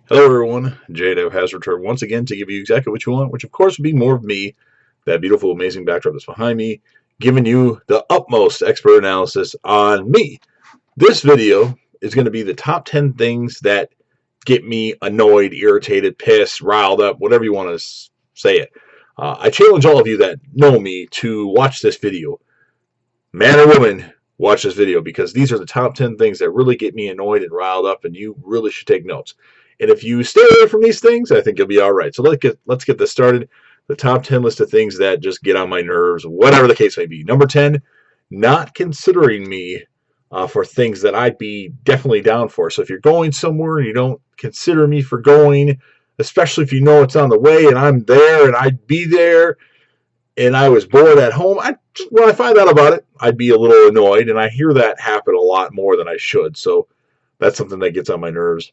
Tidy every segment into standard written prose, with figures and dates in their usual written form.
Hello everyone, JDev has returned once again to give you exactly what you want, which of course would be more of me, that beautiful, amazing backdrop that's behind me, giving you the utmost expert analysis on me. This video is going to be the top 10 things that get me annoyed, irritated, pissed, riled up, whatever you want to say it. I challenge all of you that know me to watch this video. Man or woman, watch this video because these are the top 10 things that really get me annoyed and riled up, and you really should take notes. And if you stay away from these things, I think you'll be all right. So let's get this started. The top 10 list of things that just get on my nerves, whatever the case may be. Number 10, not considering me for things that I'd be definitely down for. So if you're going somewhere and you don't consider me for going, especially if you know it's on the way and I'm there and I'd be there and I was bored at home, when I find out about it, I'd be a little annoyed. And I hear that happen a lot more than I should. So that's something that gets on my nerves.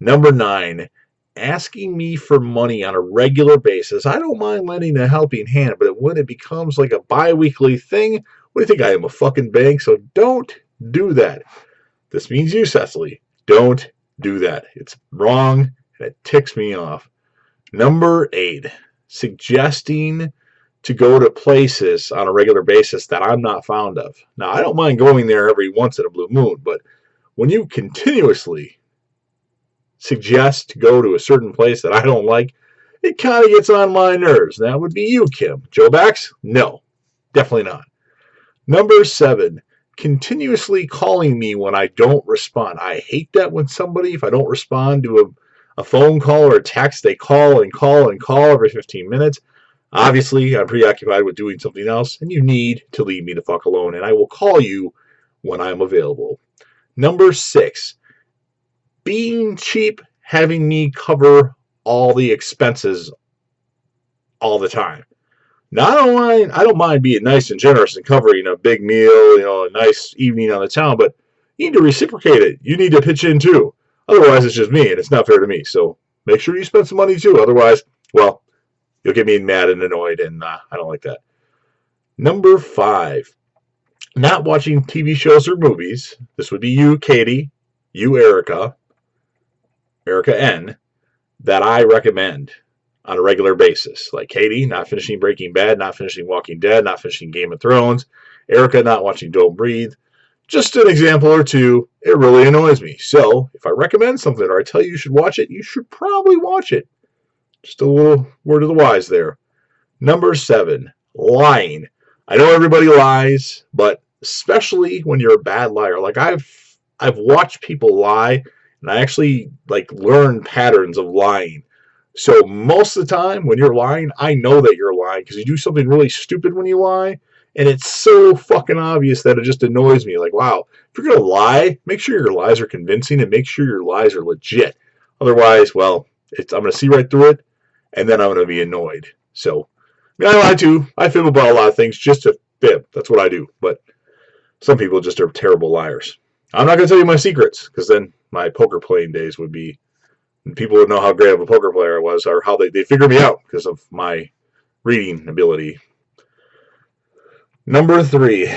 Number 9, asking me for money on a regular basis. I don't mind lending a helping hand, but when it becomes like a bi-weekly thing, what do you think I am, a fucking bank? So don't do that. This means you, Cecily. Don't do that. It's wrong, and it ticks me off. Number 8, suggesting to go to places on a regular basis that I'm not fond of. Now, I don't mind going there every once in a blue moon, but when you continuously suggest to go to a certain place that I don't like, it kind of gets on my nerves. That would be you, Kim. Joe Bax? No, definitely not. Number 7, continuously calling me when I don't respond. I hate that when somebody, if I don't respond to a phone call or a text, they call and call and call every 15 minutes. Obviously, I'm preoccupied with doing something else, and you need to leave me the fuck alone, and I will call you when I'm available. Number 6, being cheap, having me cover all the expenses all the time. Now, I don't mind being nice and generous and covering a big meal, a nice evening on the town, but you need to reciprocate it. You need to pitch in too. Otherwise, it's just me, and it's not fair to me. So make sure you spend some money too. Otherwise, well, you'll get me mad and annoyed, and I don't like that. Number 5, not watching TV shows or movies. This would be you, Katie, you, Erica N, that I recommend on a regular basis. Like Katie, not finishing Breaking Bad, not finishing Walking Dead, not finishing Game of Thrones. Erica, not watching Don't Breathe. Just an example or two. It really annoys me. So if I recommend something or I tell you you should watch it, you should probably watch it. Just a little word of the wise there. Number 7, lying. I know everybody lies, but especially when you're a bad liar. Like I've watched people lie, and I actually learn patterns of lying. So most of the time when you're lying, I know that you're lying because you do something really stupid when you lie, and it's so fucking obvious that it just annoys me. Like, wow, if you're going to lie, make sure your lies are convincing and make sure your lies are legit. Otherwise, well, I'm going to see right through it, and then I'm going to be annoyed. So, I lie too. I fib about a lot of things just to fib. That's what I do. But some people just are terrible liars. I'm not going to tell you my secrets because then my poker playing days would be, people would know how great of a poker player I was or how they figure me out because of my reading ability. Number 3,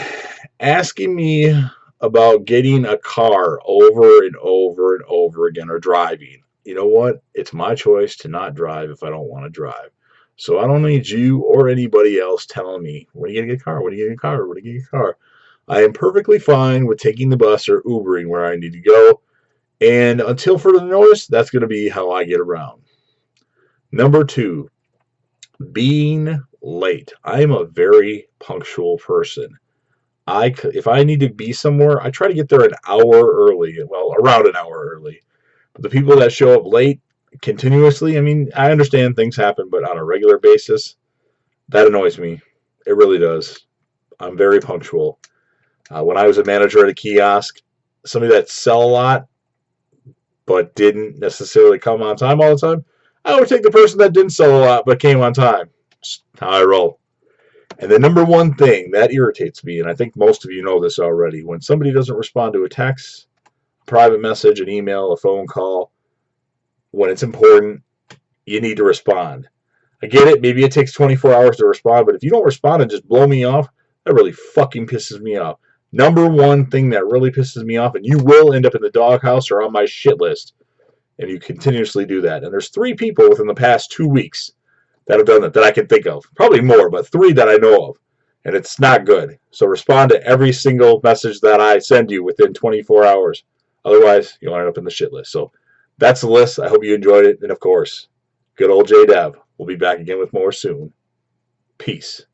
asking me about getting a car over and over and over again or driving. You know what? It's my choice to not drive if I don't want to drive. So I don't need you or anybody else telling me, when are you going to get a car? When are you going to get a car? When are you going to get a car? I am perfectly fine with taking the bus or Ubering where I need to go. And until further notice, that's going to be how I get around. Number 2, being late. I am a very punctual person. If I need to be somewhere, I try to get there an hour early. Well, around an hour early. But the people that show up late continuously, I understand things happen, but on a regular basis, that annoys me. It really does. I'm very punctual. When I was a manager at a kiosk, somebody that sell a lot but didn't necessarily come on time all the time, I would take the person that didn't sell a lot but came on time. That's how I roll. And the number one thing that irritates me, and I think most of you know this already, when somebody doesn't respond to a text, private message, an email, a phone call, when it's important, you need to respond. I get it. Maybe it takes 24 hours to respond, but if you don't respond and just blow me off, that really fucking pisses me off. Number one thing that really pisses me off, and you will end up in the doghouse or on my shit list, and you continuously do that. And there's 3 people within the past 2 weeks that have done that I can think of. Probably more, but 3 that I know of. And it's not good. So respond to every single message that I send you within 24 hours. Otherwise, you'll end up in the shit list. So that's the list. I hope you enjoyed it. And of course, good old J-Dev. We'll be back again with more soon. Peace.